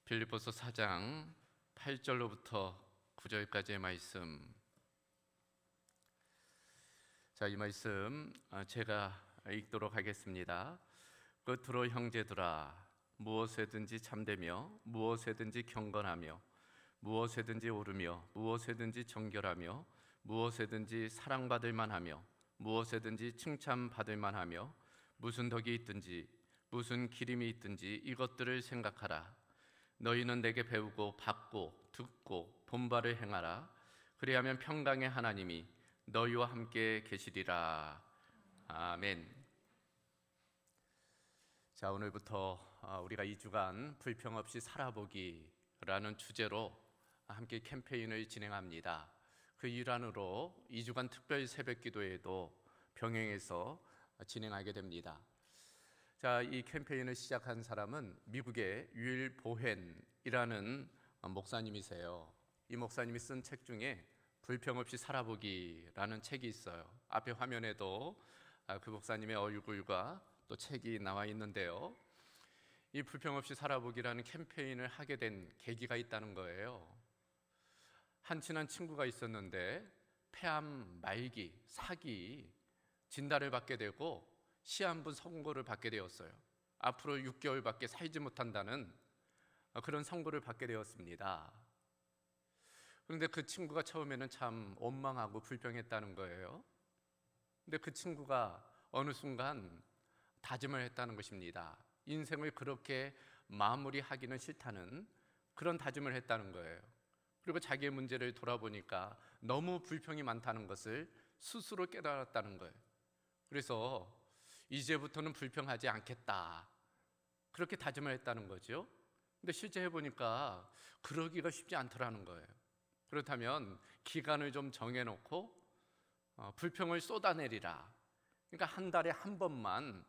빌립보서 4장 8절로부터 9절까지의 말씀. 자, 이 말씀 제가 읽도록 하겠습니다. 끝으로 형제들아, 무엇에든지 참되며 무엇에든지 경건하며 무엇에든지 오르며 무엇에든지 정결하며 무엇에든지 사랑받을 만하며 무엇에든지 칭찬받을 만하며 무슨 덕이 있든지 무슨 기림이 있든지 이것들을 생각하라. 너희는 내게 배우고 받고 듣고 본 바를 행하라. 그리하면 평강의 하나님이 너희와 함께 계시리라. 아멘. 자, 오늘부터 우리가 2주간 불평 없이 살아보기라는 주제로 함께 캠페인을 진행합니다. 그 일환으로 2주간 특별 새벽 기도회도 병행해서 진행하게 됩니다. 자, 이 캠페인을 시작한 사람은 미국의 윌 보헨이라는 목사님이세요. 이 목사님이 쓴 책 중에 불평 없이 살아보기라는 책이 있어요. 앞에 화면에도 그 목사님의 얼굴과 또 책이 나와 있는데요. 이 불평 없이 살아보기라는 캠페인을 하게 된 계기가 있다는 거예요. 한 친한 친구가 있었는데 폐암 말기, 사기 진단을 받게 되고 시한부 선고를 받게 되었어요. 앞으로 6개월밖에 살지 못한다는 그런 선고를 받게 되었습니다. 그런데 그 친구가 처음에는 참 원망하고 불평했다는 거예요. 근데 그 친구가 어느 순간 다짐을 했다는 것입니다. 인생을 그렇게 마무리하기는 싫다는 그런 다짐을 했다는 거예요. 그리고 자기의 문제를 돌아보니까 너무 불평이 많다는 것을 스스로 깨달았다는 거예요. 그래서 이제부터는 불평하지 않겠다, 그렇게 다짐을 했다는 거죠. 근데 실제 해보니까 그러기가 쉽지 않더라는 거예요. 그렇다면 기간을 좀 정해놓고 불평을 쏟아내리라. 그러니까 한 달에 한 번만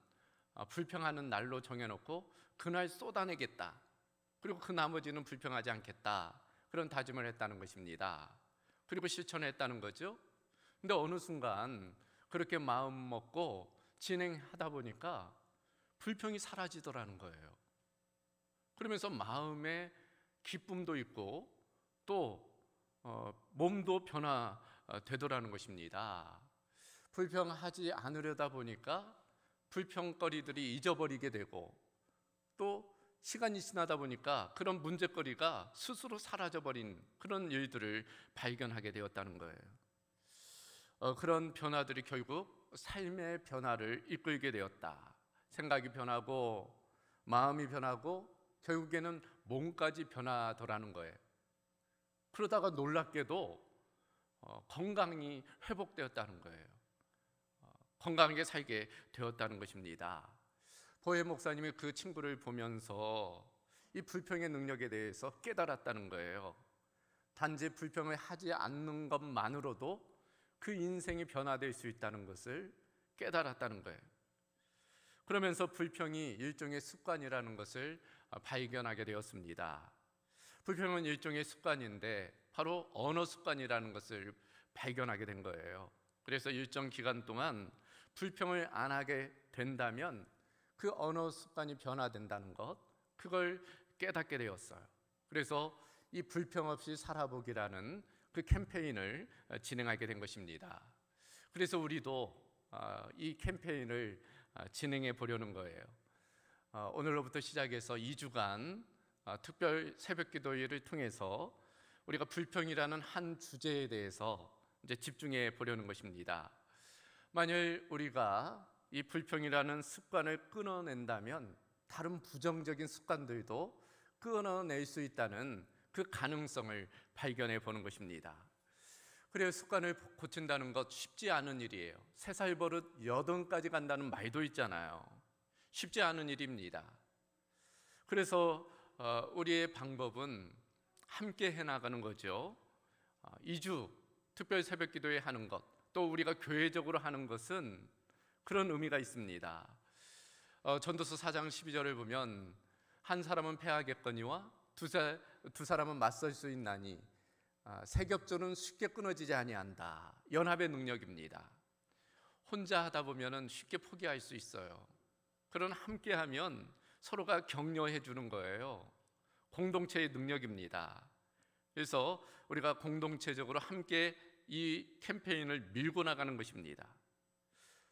불평하는 날로 정해놓고 그날 쏟아내겠다. 그리고 그 나머지는 불평하지 않겠다. 그런 다짐을 했다는 것입니다. 그리고 실천했다는 거죠. 근데 어느 순간 그렇게 마음 먹고 진행하다 보니까 불평이 사라지더라는 거예요. 그러면서 마음에 기쁨도 있고 또 몸도 변화되더라는 것입니다. 불평하지 않으려다 보니까 불평거리들이 잊어버리게 되고 또 시간이 지나다 보니까 그런 문제거리가 스스로 사라져버린 그런 일들을 발견하게 되었다는 거예요. 그런 변화들이 결국 삶의 변화를 이끌게 되었다. 생각이 변하고 마음이 변하고 결국에는 몸까지 변하더라는 거예요. 그러다가 놀랍게도 건강이 회복되었다는 거예요. 건강하게 살게 되었다는 것입니다. 보혜 목사님이 그 친구를 보면서 이 불평의 능력에 대해서 깨달았다는 거예요. 단지 불평을 하지 않는 것만으로도 그 인생이 변화될 수 있다는 것을 깨달았다는 거예요. 그러면서 불평이 일종의 습관이라는 것을 발견하게 되었습니다. 불평은 일종의 습관인데 바로 언어 습관이라는 것을 발견하게 된 거예요. 그래서 일정 기간 동안 불평을 안 하게 된다면 그 언어 습관이 변화된다는 것, 그걸 깨닫게 되었어요. 그래서 이 불평 없이 살아보기라는 그 캠페인을 진행하게 된 것입니다. 그래서 우리도 이 캠페인을 진행해 보려는 거예요. 오늘로부터 시작해서 2주간 특별 새벽 기도회를 통해서 우리가 불평이라는 한 주제에 대해서 이제 집중해 보려는 것입니다. 만일 우리가 이 불평이라는 습관을 끊어낸다면 다른 부정적인 습관들도 끊어낼 수 있다는 그 가능성을 발견해 보는 것입니다. 그래요, 습관을 고친다는 것 쉽지 않은 일이에요. 3살 버릇 8까지 간다는 말도 있잖아요. 쉽지 않은 일입니다. 그래서 우리의 방법은 함께 해나가는 거죠. 2주 특별 새벽 기도회 하는 것, 또 우리가 교회적으로 하는 것은 그런 의미가 있습니다. 전도서 4장 12절을 보면 한 사람은 패하겠거니와 두 사람은 맞설 수 있나니 세겹조는 쉽게 끊어지지 아니한다. 연합의 능력입니다. 혼자 하다 보면 쉽게 포기할 수 있어요. 그런 함께하면 서로가 격려해 주는 거예요. 공동체의 능력입니다. 그래서 우리가 공동체적으로 함께 이 캠페인을 밀고 나가는 것입니다.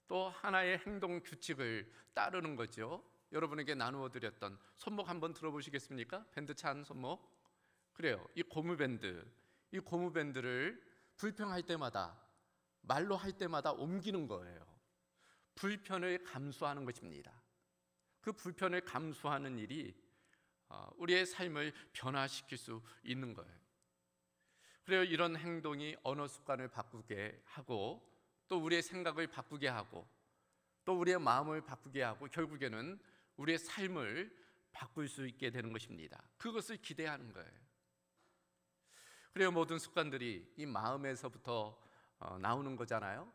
또 하나의 행동 규칙을 따르는 거죠. 여러분에게 나누어 드렸던 손목 한번 들어보시겠습니까? 밴드 찬 손목. 그래요. 이 고무밴드를 불평할 때마다, 말로 할 때마다 옮기는 거예요. 불편을 감수하는 것입니다. 그 불편을 감수하는 일이 우리의 삶을 변화시킬 수 있는 거예요. 그래요. 이런 행동이 언어 습관을 바꾸게 하고, 또 우리의 생각을 바꾸게 하고, 또 우리의 마음을 바꾸게 하고, 결국에는 우리의 삶을 바꿀 수 있게 되는 것입니다. 그것을 기대하는 거예요. 그래요. 모든 습관들이 이 마음에서부터 나오는 거잖아요.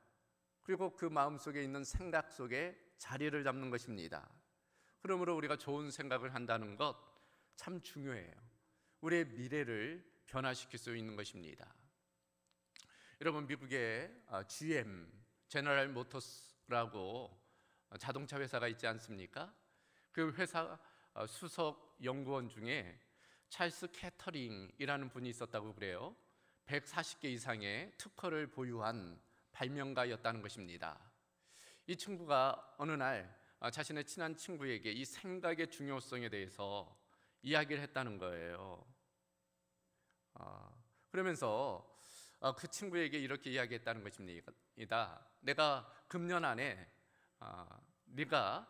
그리고 그 마음 속에 있는 생각 속에 자리를 잡는 것입니다. 그러므로 우리가 좋은 생각을 한다는 것 참 중요해요. 우리의 미래를 변화시킬 수 있는 것입니다. 여러분, 미국에 GM, 제너럴 모터스라고 자동차 회사가 있지 않습니까? 그 회사 수석 연구원 중에 찰스 캐터링이라는 분이 있었다고 그래요. 140개 이상의 특허를 보유한 발명가였다는 것입니다. 이 친구가 어느 날 자신의 친한 친구에게 이 생각의 중요성에 대해서 이야기를 했다는 거예요. 그러면서 그 친구에게 이렇게 이야기했다는 것입니다. 내가 금년 안에 네가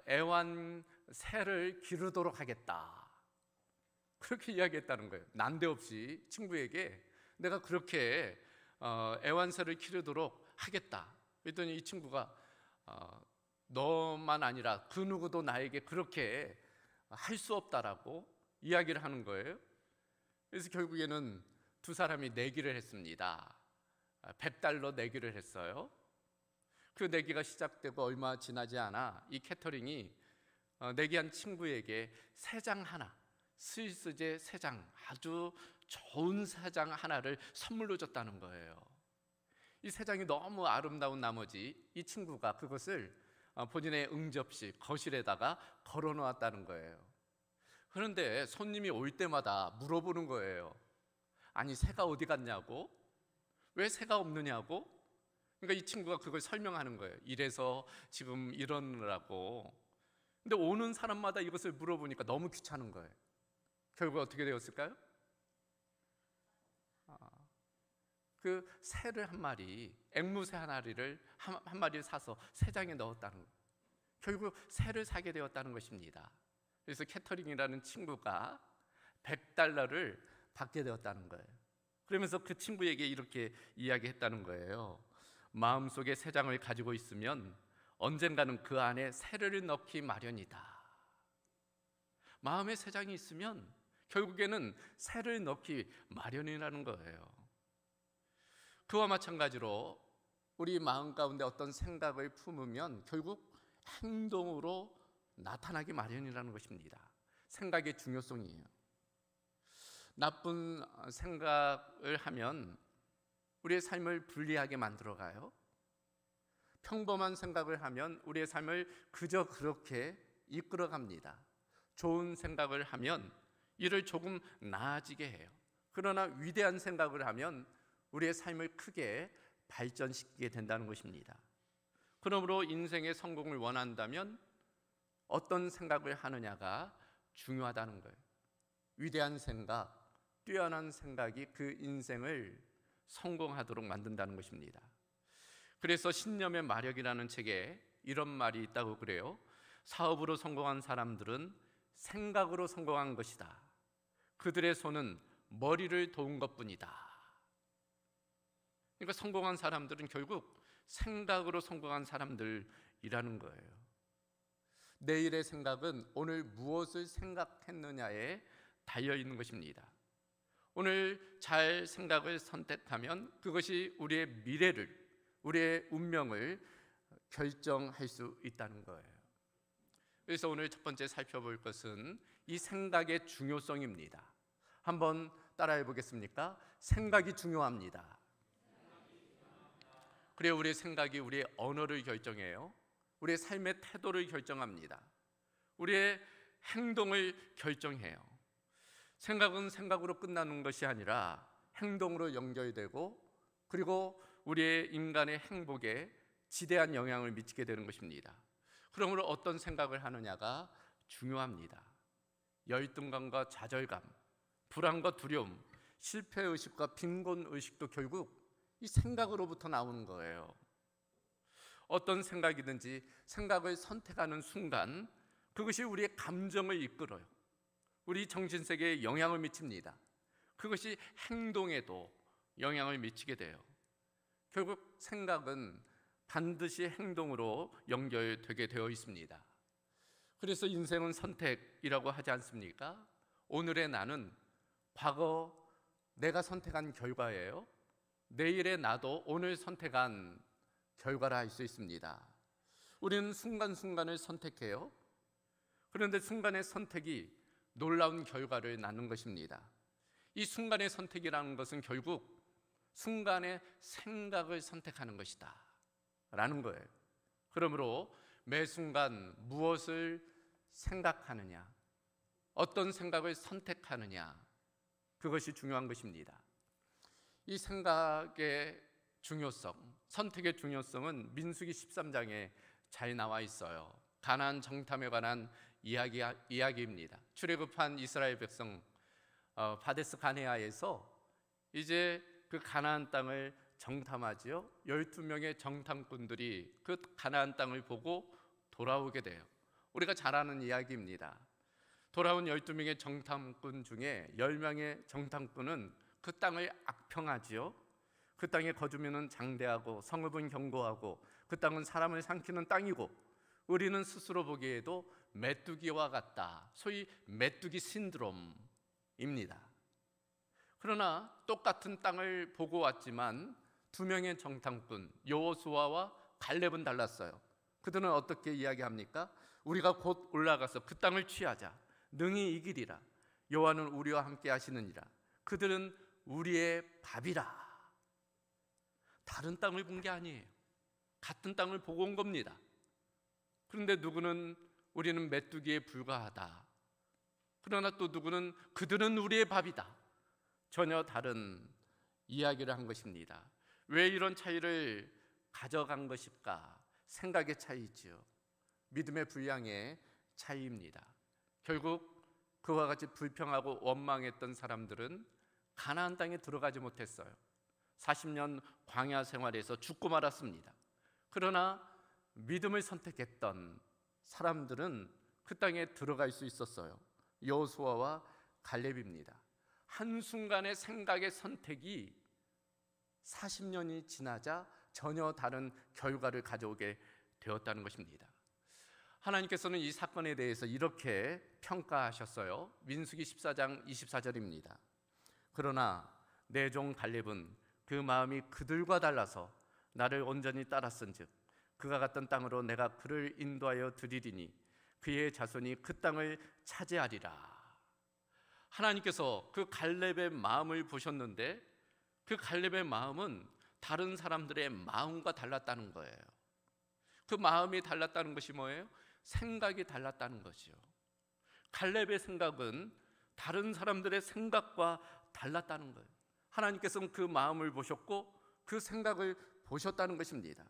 애완새를 기르도록 하겠다. 그렇게 이야기했다는 거예요. 난데없이 친구에게 내가 그렇게 애완새를 기르도록 하겠다. 그랬더니 이 친구가 너만 아니라 그 누구도 나에게 그렇게 할 수 없다라고 이야기를 하는 거예요. 그래서 결국에는 두 사람이 내기를 했습니다. $100 내기를 했어요. 그 내기가 시작되고 얼마 지나지 않아 이 캐터링이 내기한 친구에게 새장 하나, 스위스제 새장, 아주 좋은 새장 하나를 선물로 줬다는 거예요. 이 새장이 너무 아름다운 나머지 이 친구가 그것을 본인의 응접실 거실에다가 걸어 놓았다는 거예요. 그런데 손님이 올 때마다 물어보는 거예요. 아니, 새가 어디 갔냐고? 왜 새가 없느냐고? 그러니까 이 친구가 그걸 설명하는 거예요. 이래서 지금 이러느라고. 근데 오는 사람마다 이것을 물어보니까 너무 귀찮은 거예요. 결국 어떻게 되었을까요? 그 새를 한 마리, 앵무새 한 마리를 사서 새장에 넣었다는 거예요. 결국 새를 사게 되었다는 것입니다. 그래서 캐터링이라는 친구가 $100를 받게 되었다는 거예요. 그러면서 그 친구에게 이렇게 이야기했다는 거예요. 마음속에 새장을 가지고 있으면 언젠가는 그 안에 새를 넣기 마련이다. 마음에 새장이 있으면 결국에는 새를 넣기 마련이라는 거예요. 그와 마찬가지로 우리 마음 가운데 어떤 생각을 품으면 결국 행동으로 나타나기 마련이라는 것입니다. 생각의 중요성이에요. 나쁜 생각을 하면 우리의 삶을 불리하게 만들어가요. 평범한 생각을 하면 우리의 삶을 그저 그렇게 이끌어갑니다. 좋은 생각을 하면 이를 조금 나아지게 해요. 그러나 위대한 생각을 하면 우리의 삶을 크게 발전시키게 된다는 것입니다. 그러므로 인생의 성공을 원한다면 어떤 생각을 하느냐가 중요하다는 거예요. 위대한 생각, 뛰어난 생각이 그 인생을 성공하도록 만든다는 것입니다. 그래서 신념의 마력이라는 책에 이런 말이 있다고 그래요. 사업으로 성공한 사람들은 생각으로 성공한 것이다. 그들의 손은 머리를 도운 것뿐이다. 그러니까 성공한 사람들은 결국 생각으로 성공한 사람들이라는 거예요. 내일의 생각은 오늘 무엇을 생각했느냐에 달려 있는 것입니다. 오늘 잘 생각을 선택하면 그것이 우리의 미래를, 우리의 운명을 결정할 수 있다는 거예요. 그래서 오늘 첫 번째 살펴볼 것은 이 생각의 중요성입니다. 한번 따라해 보겠습니까? 생각이 중요합니다. 그래야 우리의 생각이 우리의 언어를 결정해요. 우리의 삶의 태도를 결정합니다. 우리의 행동을 결정해요. 생각은 생각으로 끝나는 것이 아니라 행동으로 연결되고 그리고 우리의 인간의 행복에 지대한 영향을 미치게 되는 것입니다. 그러므로 어떤 생각을 하느냐가 중요합니다. 열등감과 좌절감, 불안과 두려움, 실패의식과 빈곤의식도 결국 이 생각으로부터 나오는 거예요. 어떤 생각이든지 생각을 선택하는 순간 그것이 우리의 감정을 이끌어요. 우리 정신세계에 영향을 미칩니다. 그것이 행동에도 영향을 미치게 돼요. 결국 생각은 반드시 행동으로 연결되게 되어 있습니다. 그래서 인생은 선택이라고 하지 않습니까? 오늘의 나는 과거 내가 선택한 결과예요. 내일의 나도 오늘 선택한 결과라 할 수 있습니다. 우리는 순간순간을 선택해요. 그런데 순간의 선택이 놀라운 결과를 낳는 것입니다. 이 순간의 선택이라는 것은 결국 순간의 생각을 선택하는 것이다 라는 거예요. 그러므로 매 순간 무엇을 생각하느냐, 어떤 생각을 선택하느냐, 그것이 중요한 것입니다. 이 생각의 중요성, 선택의 중요성은 민수기 13장에 잘 나와 있어요. 가나안 정탐에 관한 이야기입니다. 출애굽한 이스라엘 백성 바데스 가네아에서 이제 그 가나안 땅을 정탐하지요. 12명의 정탐꾼들이 그 가나안 땅을 보고 돌아오게 돼요. 우리가 잘 아는 이야기입니다. 돌아온 12명의 정탐꾼 중에 10명의 정탐꾼은 그 땅을 악평하지요. 그 땅에 거주민은 장대하고 성읍은 견고하고 그 땅은 사람을 삼키는 땅이고 우리는 스스로 보기에도 메뚜기와 같다. 소위 메뚜기 신드롬입니다. 그러나 똑같은 땅을 보고 왔지만 두 명의 정탐꾼 여호수아와 갈렙은 달랐어요. 그들은 어떻게 이야기합니까? 우리가 곧 올라가서 그 땅을 취하자. 능히 이기리라. 여호와는 우리와 함께 하시느니라. 그들은 우리의 밥이라. 다른 땅을 본 게 아니에요. 같은 땅을 보고 온 겁니다. 그런데 누구는 우리는 메뚜기에 불과하다. 그러나 또 누구는 그들은 우리의 밥이다. 전혀 다른 이야기를 한 것입니다. 왜 이런 차이를 가져간 것일까? 생각의 차이지요. 믿음의 분량의 차이입니다. 결국 그와 같이 불평하고 원망했던 사람들은 가나안 땅에 들어가지 못했어요. 40년 광야 생활에서 죽고 말았습니다. 그러나 믿음을 선택했던 사람들은 그 땅에 들어갈 수 있었어요. 여호수아와 갈렙입니다. 한순간의 생각의 선택이 40년이 지나자 전혀 다른 결과를 가져오게 되었다는 것입니다. 하나님께서는 이 사건에 대해서 이렇게 평가하셨어요. 민수기 14장 24절입니다. 그러나 내 종 갈렙은 그 마음이 그들과 달라서 나를 온전히 따랐은즉 그가 갔던 땅으로 내가 그를 인도하여 드리리니 그의 자손이 그 땅을 차지하리라. 하나님께서 그 갈렙의 마음을 보셨는데 그 갈렙의 마음은 다른 사람들의 마음과 달랐다는 거예요. 그 마음이 달랐다는 것이 뭐예요? 생각이 달랐다는 것이요. 갈렙의 생각은 다른 사람들의 생각과 달랐다는 거예요. 하나님께서는 그 마음을 보셨고 그 생각을 보셨다는 것입니다.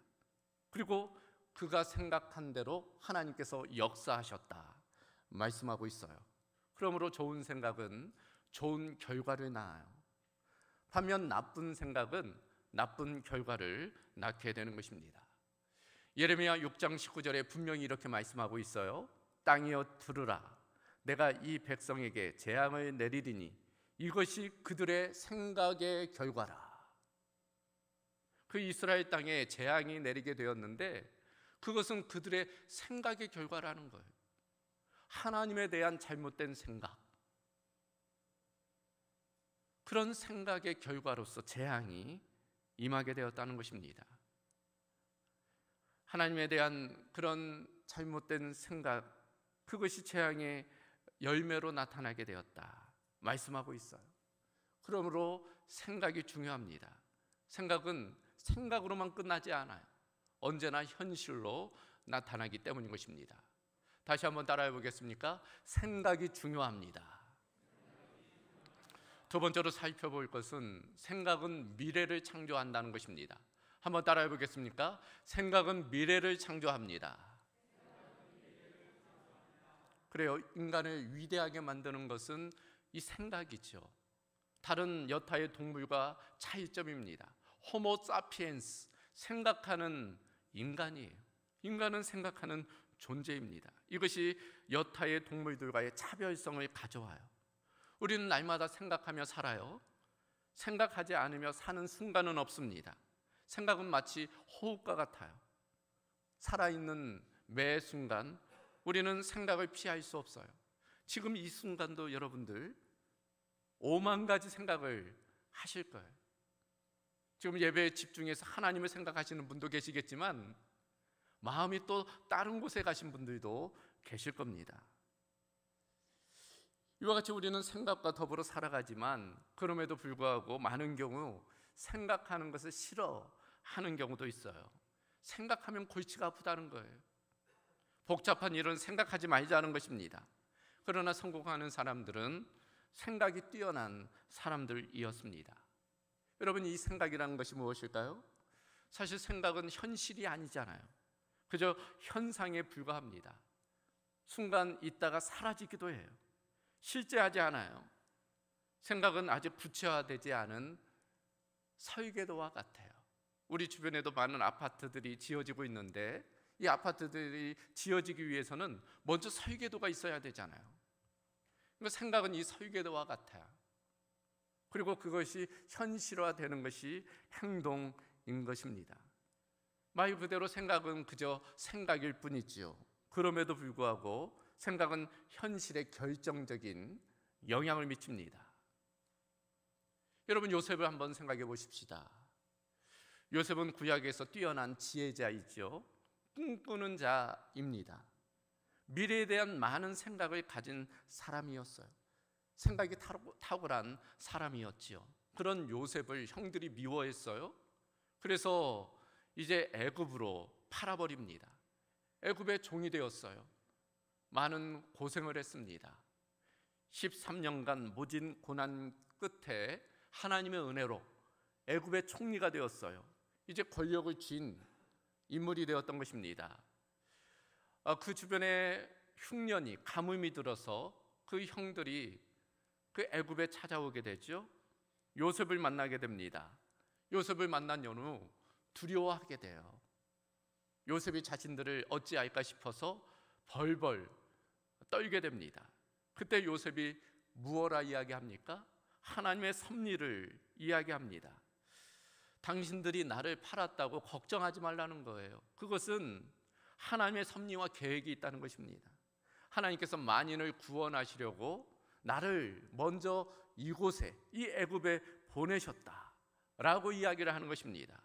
그리고 그가 생각한 대로 하나님께서 역사하셨다 말씀하고 있어요. 그러므로 좋은 생각은 좋은 결과를 낳아요. 반면 나쁜 생각은 나쁜 결과를 낳게 되는 것입니다. 예레미야 6장 19절에 분명히 이렇게 말씀하고 있어요. 땅이여 들으라. 내가 이 백성에게 재앙을 내리리니 이것이 그들의 생각의 결과라. 그 이스라엘 땅에 재앙이 내리게 되었는데 그것은 그들의 생각의 결과라는 거예요. 하나님에 대한 잘못된 생각, 그런 생각의 결과로서 재앙이 임하게 되었다는 것입니다. 하나님에 대한 그런 잘못된 생각, 그것이 재앙의 열매로 나타나게 되었다 말씀하고 있어요. 그러므로 생각이 중요합니다. 생각은 생각으로만 끝나지 않아요. 언제나 현실로 나타나기 때문인 것입니다. 다시 한번 따라해 보겠습니까? 생각이 중요합니다. 두 번째로 살펴볼 것은 생각은 미래를 창조한다는 것입니다. 한번 따라해 보겠습니까? 생각은 미래를 창조합니다. 그래요. 인간을 위대하게 만드는 것은 이 생각이죠. 다른 여타의 동물과 차이점입니다. 호모 사피엔스, 생각하는 인간이에요. 인간은 생각하는 존재입니다. 이것이 여타의 동물들과의 차별성을 가져와요. 우리는 날마다 생각하며 살아요. 생각하지 않으며 사는 순간은 없습니다. 생각은 마치 호흡과 같아요. 살아있는 매 순간 우리는 생각을 피할 수 없어요. 지금 이 순간도 여러분들 5만 가지 생각을 하실 거예요. 지금 예배에 집중해서 하나님을 생각하시는 분도 계시겠지만 마음이 또 다른 곳에 가신 분들도 계실 겁니다. 이와 같이 우리는 생각과 더불어 살아가지만 그럼에도 불구하고 많은 경우 생각하는 것을 싫어하는 경우도 있어요. 생각하면 골치가 아프다는 거예요. 복잡한 일은 생각하지 말자는 것입니다. 그러나 성공하는 사람들은 생각이 뛰어난 사람들이었습니다. 여러분, 이 생각이라는 것이 무엇일까요? 사실 생각은 현실이 아니잖아요. 그저 현상에 불과합니다. 순간 있다가 사라지기도 해요. 실제하지 않아요. 생각은 아직 구체화되지 않은 설계도와 같아요. 우리 주변에도 많은 아파트들이 지어지고 있는데 이 아파트들이 지어지기 위해서는 먼저 설계도가 있어야 되잖아요. 그러니까 생각은 이 설계도와 같아요. 그리고 그것이 현실화되는 것이 행동인 것입니다. 말 그대로 생각은 그저 생각일 뿐이지요. 그럼에도 불구하고 생각은 현실에 결정적인 영향을 미칩니다. 여러분, 요셉을 한번 생각해 보십시다. 요셉은 구약에서 뛰어난 지혜자이죠. 꿈꾸는 자입니다. 미래에 대한 많은 생각을 가진 사람이었어요. 생각이 탁월한 사람이었지요. 그런 요셉을 형들이 미워했어요. 그래서 이제 애굽으로 팔아버립니다. 애굽의 종이 되었어요. 많은 고생을 했습니다. 13년간 모진 고난 끝에 하나님의 은혜로 애굽의 총리가 되었어요. 이제 권력을 쥔 인물이 되었던 것입니다. 그 주변에 흉년이 가뭄이 들어서 그 형들이 그 애굽에 찾아오게 되죠. 요셉을 만나게 됩니다. 요셉을 만난 연후 두려워하게 돼요. 요셉이 자신들을 어찌할까 싶어서 벌벌 떨게 됩니다. 그때 요셉이 무엇라 이야기합니까? 하나님의 섭리를 이야기합니다. 당신들이 나를 팔았다고 걱정하지 말라는 거예요. 그것은 하나님의 섭리와 계획이 있다는 것입니다. 하나님께서 만인을 구원하시려고 나를 먼저 이곳에, 이 애굽에 보내셨다라고 이야기를 하는 것입니다.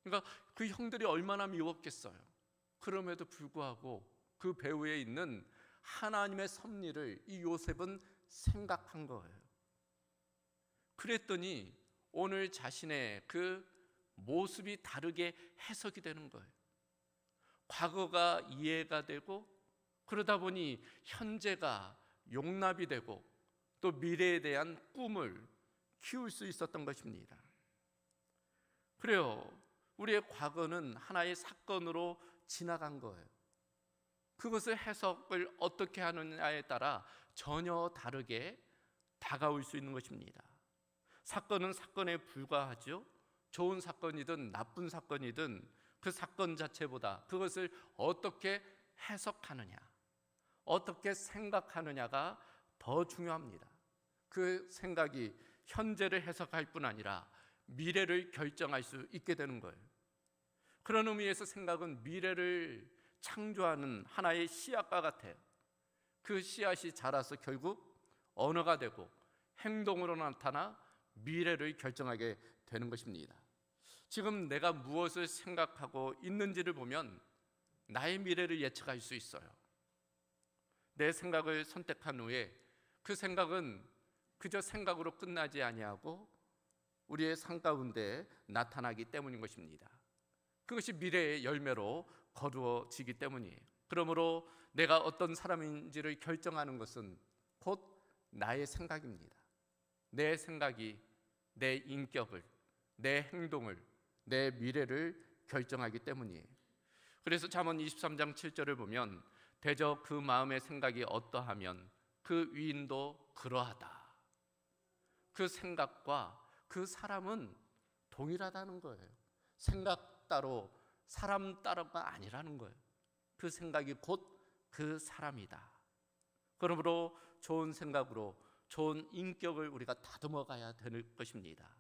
그러니까 그 형들이 얼마나 미웠겠어요. 그럼에도 불구하고 그 배후에 있는 하나님의 섭리를 이 요셉은 생각한 거예요. 그랬더니 오늘 자신의 그 모습이 다르게 해석이 되는 거예요. 과거가 이해가 되고 그러다 보니 현재가 용납이 되고 또 미래에 대한 꿈을 키울 수 있었던 것입니다. 그래요. 우리의 과거는 하나의 사건으로 지나간 거예요. 그것을 해석을 어떻게 하느냐에 따라 전혀 다르게 다가올 수 있는 것입니다. 사건은 사건에 불과하죠. 좋은 사건이든 나쁜 사건이든 그 사건 자체보다 그것을 어떻게 해석하느냐, 어떻게 생각하느냐가 더 중요합니다. 그 생각이 현재를 해석할 뿐 아니라 미래를 결정할 수 있게 되는 거예요. 그런 의미에서 생각은 미래를 창조하는 하나의 씨앗과 같아요. 그 씨앗이 자라서 결국 언어가 되고 행동으로 나타나 미래를 결정하게 되는 것입니다. 지금 내가 무엇을 생각하고 있는지를 보면 나의 미래를 예측할 수 있어요. 내 생각을 선택한 후에 그 생각은 그저 생각으로 끝나지 아니하고 우리의 삶 가운데 나타나기 때문인 것입니다. 그것이 미래의 열매로 거두어지기 때문이에요. 그러므로 내가 어떤 사람인지를 결정하는 것은 곧 나의 생각입니다. 내 생각이 내 인격을, 내 행동을, 내 미래를 결정하기 때문이에요. 그래서 잠언 23장 7절을 보면 대저 그 마음의 생각이 어떠하면 그 위인도 그러하다. 그 생각과 그 사람은 동일하다는 거예요. 생각 따로 사람 따로가 아니라는 거예요. 그 생각이 곧 그 사람이다. 그러므로 좋은 생각으로 좋은 인격을 우리가 다듬어 가야 되는 것입니다.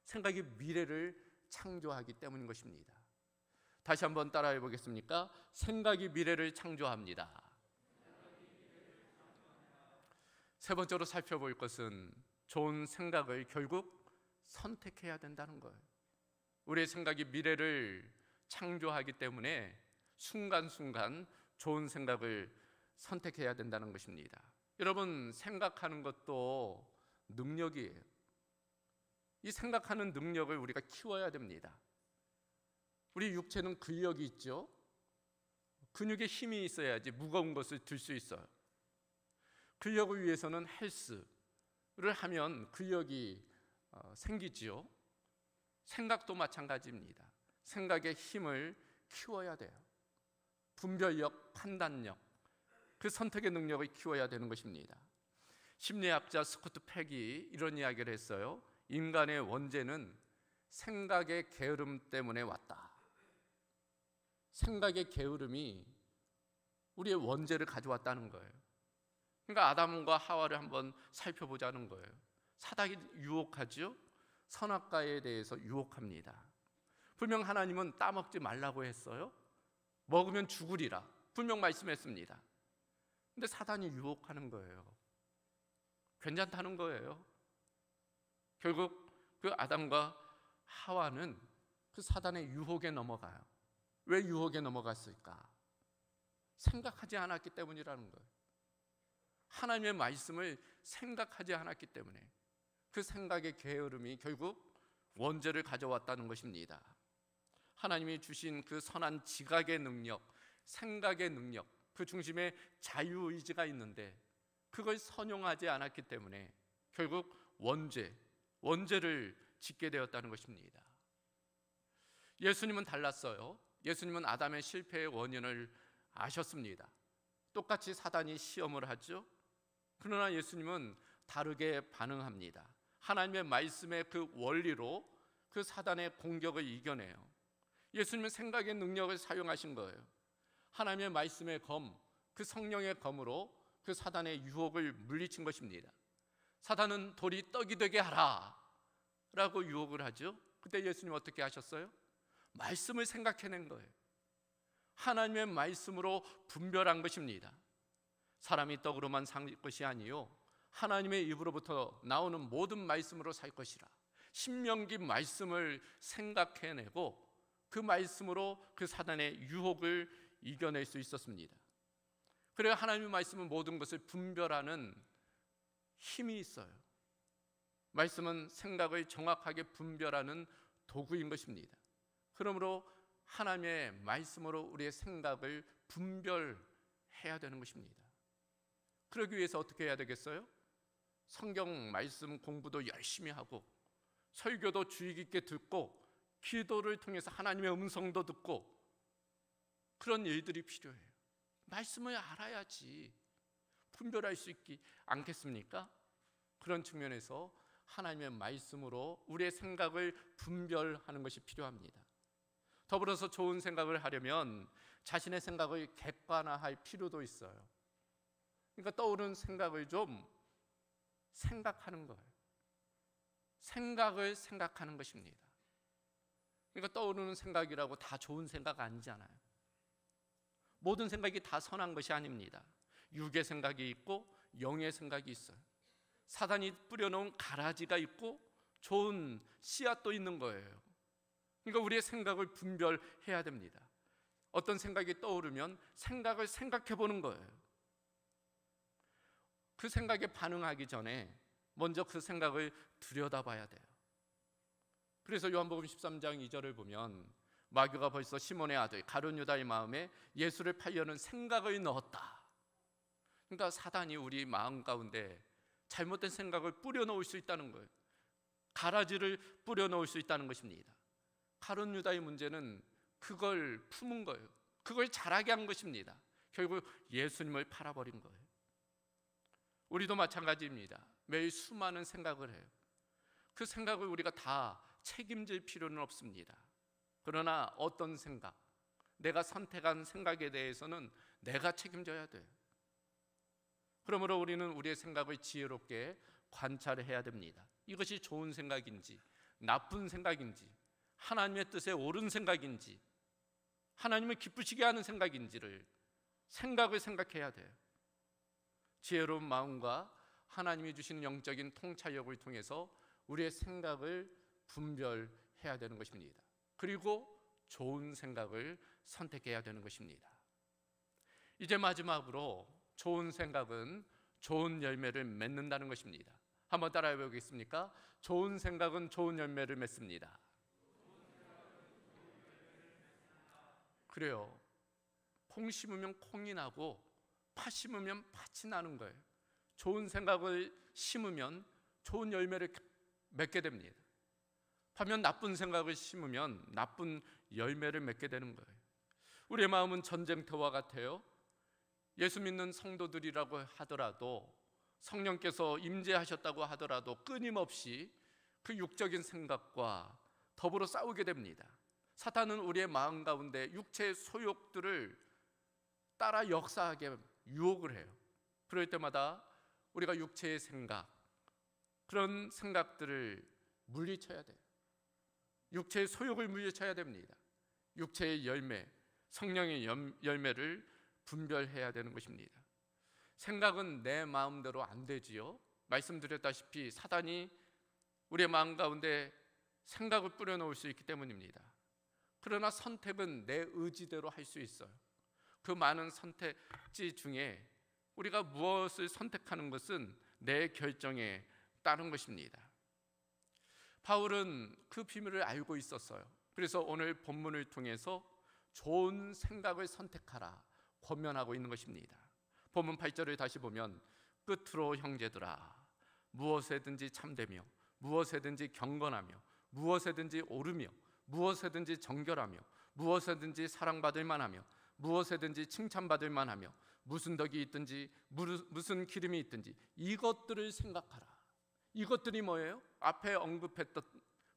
생각이 미래를 창조하기 때문인 것입니다. 다시 한번 따라해 보겠습니까? 생각이 미래를 창조합니다. 세 번째로 살펴볼 것은 좋은 생각을 결국 선택해야 된다는 거예요. 우리의 생각이 미래를 창조하기 때문에 순간순간 좋은 생각을 선택해야 된다는 것입니다. 여러분, 생각하는 것도 능력이에요. 이 생각하는 능력을 우리가 키워야 됩니다. 우리 육체는 근력이 있죠. 근육에 힘이 있어야지 무거운 것을 들 수 있어요. 근력을 위해서는 헬스를 하면 근력이 생기지요. 생각도 마찬가지입니다. 생각의 힘을 키워야 돼요. 분별력, 판단력, 그 선택의 능력을 키워야 되는 것입니다. 심리학자 스코트 팩이 이런 이야기를 했어요. 인간의 원죄는 생각의 게으름 때문에 왔다. 생각의 게으름이 우리의 원죄를 가져왔다는 거예요. 그러니까 아담과 하와를 한번 살펴보자는 거예요. 사단이 유혹하죠. 선악과에 대해서 유혹합니다. 분명 하나님은 따먹지 말라고 했어요. 먹으면 죽으리라 분명 말씀했습니다. 근데 사단이 유혹하는 거예요. 괜찮다는 거예요. 결국 그 아담과 하와는 그 사단의 유혹에 넘어가요. 왜 유혹에 넘어갔을까? 생각하지 않았기 때문이라는 거예요. 하나님의 말씀을 생각하지 않았기 때문에 그 생각의 게으름이 결국 원죄를 가져왔다는 것입니다. 하나님이 주신 그 선한 지각의 능력, 생각의 능력, 그 중심에 자유의지가 있는데 그걸 선용하지 않았기 때문에 결국 원죄를 짓게 되었다는 것입니다. 예수님은 달랐어요. 예수님은 아담의 실패의 원인을 아셨습니다. 똑같이 사단이 시험을 하죠. 그러나 예수님은 다르게 반응합니다. 하나님의 말씀의 그 원리로 그 사단의 공격을 이겨내요. 예수님은 생각의 능력을 사용하신 거예요. 하나님의 말씀의 검, 그 성령의 검으로 그 사단의 유혹을 물리친 것입니다. 사단은 돌이 떡이 되게 하라 라고 유혹을 하죠. 그때 예수님 어떻게 하셨어요? 말씀을 생각해낸 거예요. 하나님의 말씀으로 분별한 것입니다. 사람이 떡으로만 살 것이 아니요 하나님의 입으로부터 나오는 모든 말씀으로 살 것이라. 신명기 말씀을 생각해내고 그 말씀으로 그 사단의 유혹을 이겨낼 수 있었습니다. 그래야 하나님의 말씀은 모든 것을 분별하는 힘이 있어요. 말씀은 생각을 정확하게 분별하는 도구인 것입니다. 그러므로 하나님의 말씀으로 우리의 생각을 분별해야 되는 것입니다. 그러기 위해서 어떻게 해야 되겠어요? 성경 말씀 공부도 열심히 하고 설교도 주의 깊게 듣고 기도를 통해서 하나님의 음성도 듣고 그런 일들이 필요해요. 말씀을 알아야지 분별할 수 있지 않겠습니까? 그런 측면에서 하나님의 말씀으로 우리의 생각을 분별하는 것이 필요합니다. 더불어서 좋은 생각을 하려면 자신의 생각을 객관화할 필요도 있어요. 그러니까 떠오르는 생각을 좀 생각하는 거예요. 생각을 생각하는 것입니다. 그러니까 떠오르는 생각이라고 다 좋은 생각 아니잖아요. 모든 생각이 다 선한 것이 아닙니다. 육의 생각이 있고 영의 생각이 있어요. 사단이 뿌려놓은 가라지가 있고 좋은 씨앗도 있는 거예요. 그러니까 우리의 생각을 분별해야 됩니다. 어떤 생각이 떠오르면 생각을 생각해 보는 거예요. 그 생각에 반응하기 전에 먼저 그 생각을 들여다봐야 돼요. 그래서 요한복음 13장 2절을 보면 마귀가 벌써 시몬의 아들 가룟 유다의 마음에 예수를 팔려는 생각을 넣었다. 그러니까 사단이 우리 마음 가운데 잘못된 생각을 뿌려놓을 수 있다는 거예요. 가라지를 뿌려놓을 수 있다는 것입니다. 가룟 유다의 문제는 그걸 품은 거예요. 그걸 자라게 한 것입니다. 결국 예수님을 팔아버린 거예요. 우리도 마찬가지입니다. 매일 수많은 생각을 해요. 그 생각을 우리가 다 책임질 필요는 없습니다. 그러나 어떤 생각, 내가 선택한 생각에 대해서는 내가 책임져야 돼요. 그러므로 우리는 우리의 생각을 지혜롭게 관찰해야 됩니다. 이것이 좋은 생각인지 나쁜 생각인지 하나님의 뜻에 옳은 생각인지 하나님을 기쁘시게 하는 생각인지를 생각을 생각해야 돼요. 지혜로운 마음과 하나님이 주시는 영적인 통찰력을 통해서 우리의 생각을 분별해야 되는 것입니다. 그리고 좋은 생각을 선택해야 되는 것입니다. 이제 마지막으로 좋은 생각은 좋은 열매를 맺는다는 것입니다. 한번 따라해 보겠습니까? 좋은 생각은 좋은 열매를 맺습니다. 그래요. 콩 심으면 콩이 나고 팥 심으면 팥이 나는 거예요. 좋은 생각을 심으면 좋은 열매를 맺게 됩니다. 반면 나쁜 생각을 심으면 나쁜 열매를 맺게 되는 거예요. 우리의 마음은 전쟁터와 같아요. 예수 믿는 성도들이라고 하더라도 성령께서 임재하셨다고 하더라도 끊임없이 그 육적인 생각과 더불어 싸우게 됩니다. 사탄은 우리의 마음 가운데 육체의 소욕들을 따라 역사하게 유혹을 해요. 그럴 때마다 우리가 육체의 생각, 그런 생각들을 물리쳐야 돼요. 육체의 소욕을 물리쳐야 됩니다. 육체의 열매, 성령의 열매를 분별해야 되는 것입니다. 생각은 내 마음대로 안 되지요. 말씀드렸다시피 사단이 우리의 마음 가운데 생각을 뿌려놓을 수 있기 때문입니다. 그러나 선택은 내 의지대로 할 수 있어요. 그 많은 선택지 중에 우리가 무엇을 선택하는 것은 내 결정에 따른 것입니다. 바울은 그 비밀을 알고 있었어요. 그래서 오늘 본문을 통해서 좋은 생각을 선택하라 권면하고 있는 것입니다. 본문 8절을 다시 보면 끝으로 형제들아 무엇에든지 참되며 무엇에든지 경건하며 무엇에든지 옳으며 무엇에든지 정결하며 무엇에든지 사랑받을 만하며 무엇에든지 칭찬받을 만하며 무슨 덕이 있든지 무슨 기름이 있든지 이것들을 생각하라. 이것들이 뭐예요? 앞에 언급했던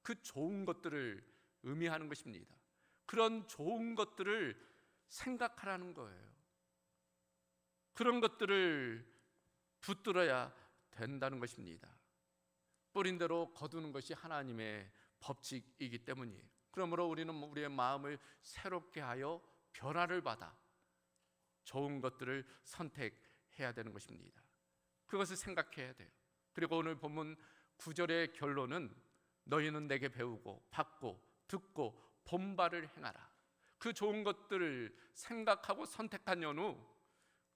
그 좋은 것들을 의미하는 것입니다. 그런 좋은 것들을 생각하라는 거예요. 그런 것들을 붙들어야 된다는 것입니다. 뿌린 대로 거두는 것이 하나님의 법칙이기 때문이에요. 그러므로 우리는 우리의 마음을 새롭게 하여 변화를 받아 좋은 것들을 선택해야 되는 것입니다. 그것을 생각해야 돼요. 그리고 오늘 본문 9절의 결론은 너희는 내게 배우고 받고 듣고 본바를 행하라. 그 좋은 것들을 생각하고 선택한 연후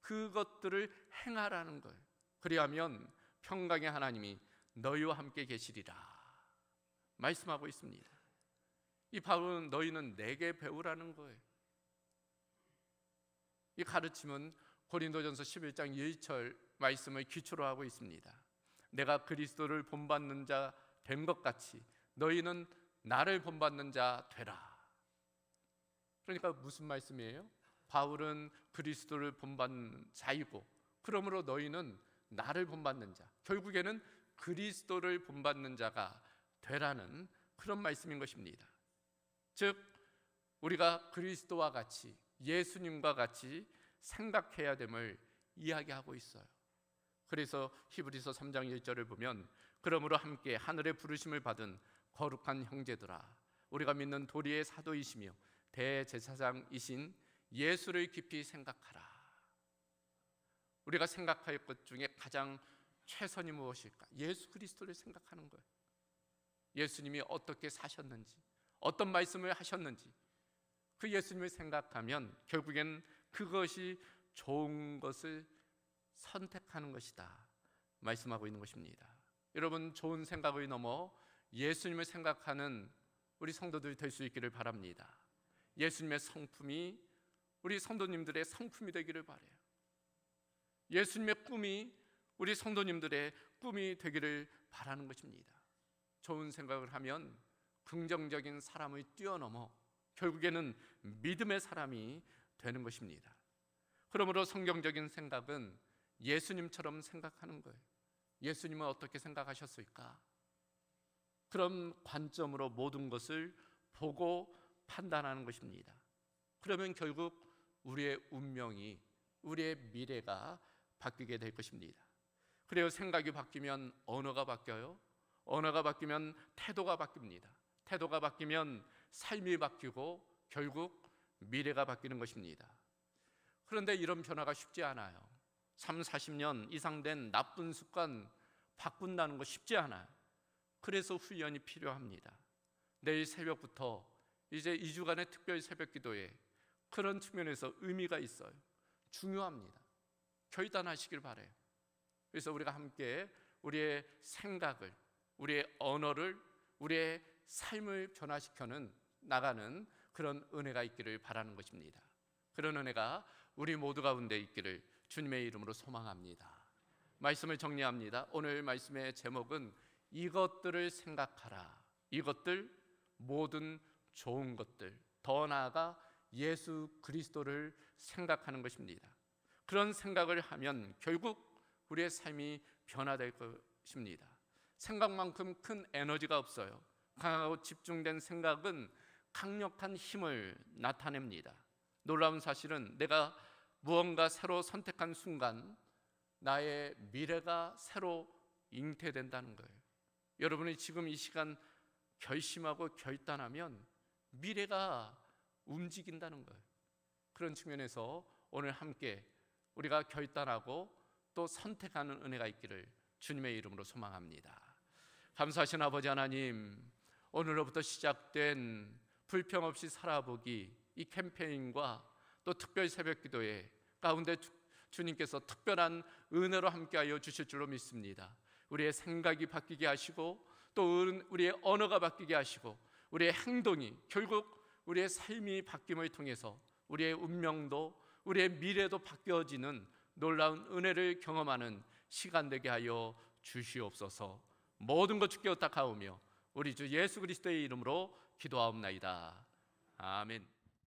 그것들을 행하라는 거예요. 그리하면 평강의 하나님이 너희와 함께 계시리라 말씀하고 있습니다. 이 바울은 너희는 내게 배우라는 거예요. 이 가르침은 고린도전서 11장 1절 말씀을 기초로 하고 있습니다. 내가 그리스도를 본받는 자 된 것 같이 너희는 나를 본받는 자 되라. 그러니까 무슨 말씀이에요? 바울은 그리스도를 본받는 자이고 그러므로 너희는 나를 본받는 자, 결국에는 그리스도를 본받는 자가 되라는 그런 말씀인 것입니다. 즉 우리가 그리스도와 같이 예수님과 같이 생각해야 됨을 이야기하고 있어요. 그래서 히브리서 3장 1절을 보면 그러므로 함께 하늘의 부르심을 받은 거룩한 형제들아 우리가 믿는 도리의 사도이시며 대제사장이신 예수를 깊이 생각하라. 우리가 생각할 것 중에 가장 최선이 무엇일까? 예수 그리스도를 생각하는 거예요. 예수님이 어떻게 사셨는지 어떤 말씀을 하셨는지 그 예수님을 생각하면 결국엔 그것이 좋은 것을 선택하는 것이다 말씀하고 있는 것입니다. 여러분 좋은 생각을 넘어 예수님을 생각하는 우리 성도들이 될 수 있기를 바랍니다. 예수님의 성품이 우리 성도님들의 성품이 되기를 바라요. 예수님의 꿈이 우리 성도님들의 꿈이 되기를 바라는 것입니다. 좋은 생각을 하면 긍정적인 사람을 뛰어넘어 결국에는 믿음의 사람이 되는 것입니다. 그러므로 성경적인 생각은 예수님처럼 생각하는 거예요. 예수님은 어떻게 생각하셨을까? 그런 관점으로 모든 것을 보고 판단하는 것입니다. 그러면 결국 우리의 운명이, 우리의 미래가 바뀌게 될 것입니다. 그래요, 생각이 바뀌면 언어가 바뀌어요. 언어가 바뀌면 태도가 바뀝니다. 태도가 바뀌면 삶이 바뀌고 결국 미래가 바뀌는 것입니다. 그런데 이런 변화가 쉽지 않아요. 3, 40년 이상 된 나쁜 습관 바꾼다는 거 쉽지 않아요. 그래서 훈련이 필요합니다. 내일 새벽부터 이제 2주간의 특별 새벽 기도에 그런 측면에서 의미가 있어요. 중요합니다. 결단하시길 바라요. 그래서 우리가 함께 우리의 생각을, 우리의 언어를, 우리의 삶을 변화시켜는 나가는 그런 은혜가 있기를 바라는 것입니다. 그런 은혜가 우리 모두 가운데 있기를 주님의 이름으로 소망합니다. 말씀을 정리합니다. 오늘 말씀의 제목은 이것들을 생각하라. 이것들, 모든 좋은 것들, 더 나아가 예수 그리스도를 생각하는 것입니다. 그런 생각을 하면 결국 우리의 삶이 변화될 것입니다. 생각만큼 큰 에너지가 없어요. 강하고 집중된 생각은 강력한 힘을 나타냅니다. 놀라운 사실은 내가 무언가 새로 선택한 순간 나의 미래가 새로 잉태된다는 거예요. 여러분이 지금 이 시간 결심하고 결단하면 미래가 움직인다는 거예요. 그런 측면에서 오늘 함께 우리가 결단하고 또 선택하는 은혜가 있기를 주님의 이름으로 소망합니다. 감사하신 아버지 하나님, 오늘로부터 시작된 불평 없이 살아보기 이 캠페인과 또 특별 새벽 기도회 가운데 주님께서 특별한 은혜로 함께하여 주실 줄로 믿습니다. 우리의 생각이 바뀌게 하시고 또 우리의 언어가 바뀌게 하시고 우리의 행동이 결국 우리의 삶이 바뀜을 통해서 우리의 운명도 우리의 미래도 바뀌어지는 놀라운 은혜를 경험하는 시간 되게 하여 주시옵소서. 모든 것 주께 의탁하오며 우리 주 예수 그리스도의 이름으로 기도하옵나이다. 아멘.